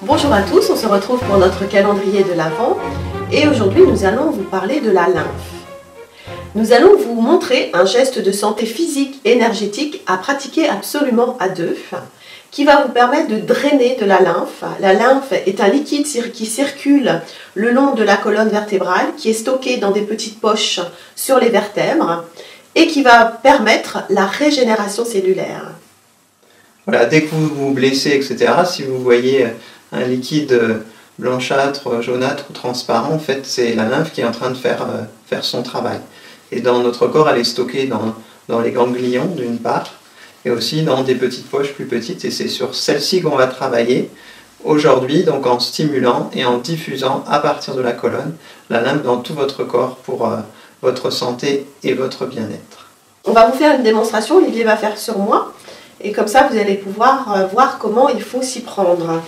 Bonjour à tous, on se retrouve pour notre calendrier de l'Avent et aujourd'hui nous allons vous parler de la lymphe. Nous allons vous montrer un geste de santé physique et énergétique à pratiquer absolument à deux qui va vous permettre de drainer de la lymphe. La lymphe est un liquide qui circule le long de la colonne vertébrale, qui est stocké dans des petites poches sur les vertèbres et qui va permettre la régénération cellulaire. Voilà, dès que vous vous blessez, etc., si vous voyez un liquide blanchâtre, jaunâtre ou transparent, en fait, c'est la lymphe qui est en train de faire son travail. Et dans notre corps, elle est stockée dans les ganglions, d'une part, et aussi dans des petites poches plus petites. Et c'est sur celle-ci qu'on va travailler aujourd'hui, donc en stimulant et en diffusant à partir de la colonne la lymphe dans tout votre corps pour votre santé et votre bien-être. On va vous faire une démonstration, Olivier va faire sur moi, et comme ça vous allez pouvoir voir comment il faut s'y prendre.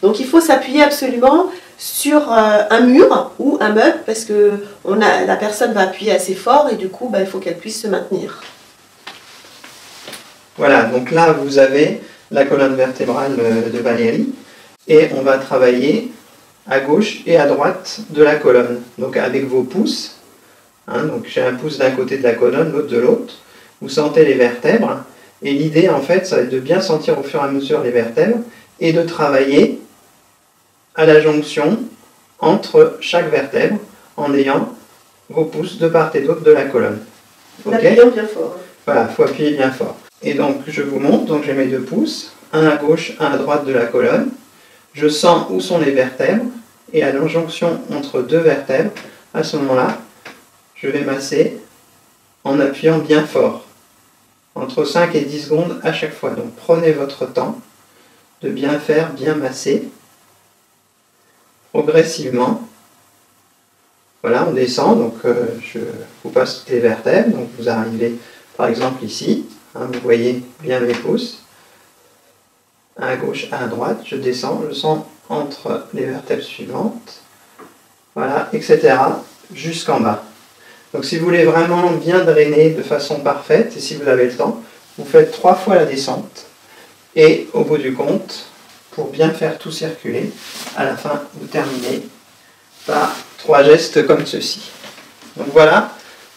Donc il faut s'appuyer absolument sur un mur ou un meuble parce que la personne va appuyer assez fort et du coup il faut qu'elle puisse se maintenir. Voilà, donc là vous avez la colonne vertébrale de Valérie et on va travailler à gauche et à droite de la colonne. Donc avec vos pouces, donc j'ai un pouce d'un côté de la colonne, l'autre de l'autre, vous sentez les vertèbres et l'idée en fait ça va être de bien sentir au fur et à mesure les vertèbres et de travailler à la jonction entre chaque vertèbre en ayant vos pouces de part et d'autre de la colonne. En appuyant bien fort. Voilà, il faut appuyer bien fort. Et donc je vous montre, donc j'ai mes deux pouces, un à gauche, un à droite de la colonne. Je sens où sont les vertèbres et à la jonction entre deux vertèbres, à ce moment-là, je vais masser en appuyant bien fort, entre 5 et 10 secondes à chaque fois. Donc prenez votre temps de bien faire, bien masser, progressivement. Voilà, on descend, donc je vous passe toutes les vertèbres, donc vous arrivez par exemple ici, vous voyez bien mes pouces, un à gauche, un à droite, je descends, je sens entre les vertèbres suivantes, voilà, etc., jusqu'en bas. Donc si vous voulez vraiment bien drainer de façon parfaite, et si vous avez le temps, vous faites 3 fois la descente, et au bout du compte, pour bien faire tout circuler, à la fin, vous terminez par 3 gestes comme ceci. Donc voilà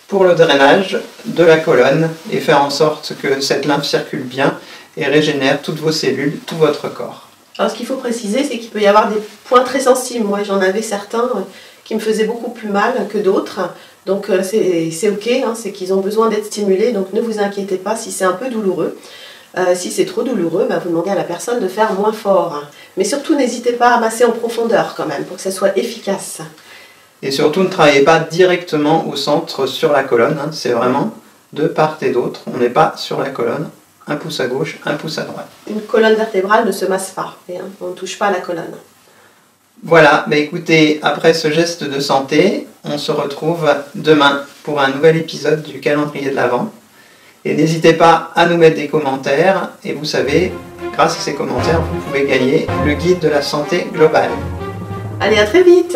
pour le drainage de la colonne et faire en sorte que cette lymphe circule bien et régénère toutes vos cellules, tout votre corps. Alors ce qu'il faut préciser, c'est qu'il peut y avoir des points très sensibles. Moi j'en avais certains qui me faisaient beaucoup plus mal que d'autres. Donc c'est ok, c'est qu'ils ont besoin d'être stimulés, donc ne vous inquiétez pas si c'est un peu douloureux. Si c'est trop douloureux, vous demandez à la personne de faire moins fort. Mais surtout n'hésitez pas à masser en profondeur quand même, pour que ça soit efficace. Et surtout ne travaillez pas directement au centre sur la colonne, c'est vraiment de part et d'autre, on n'est pas sur la colonne, un pouce à gauche, un pouce à droite. Une colonne vertébrale ne se masse pas, on ne touche pas à la colonne. Voilà, écoutez, après ce geste de santé, on se retrouve demain pour un nouvel épisode du calendrier de l'Avent. Et n'hésitez pas à nous mettre des commentaires, et vous savez, grâce à ces commentaires, vous pouvez gagner le guide de la santé globale. Allez, à très vite!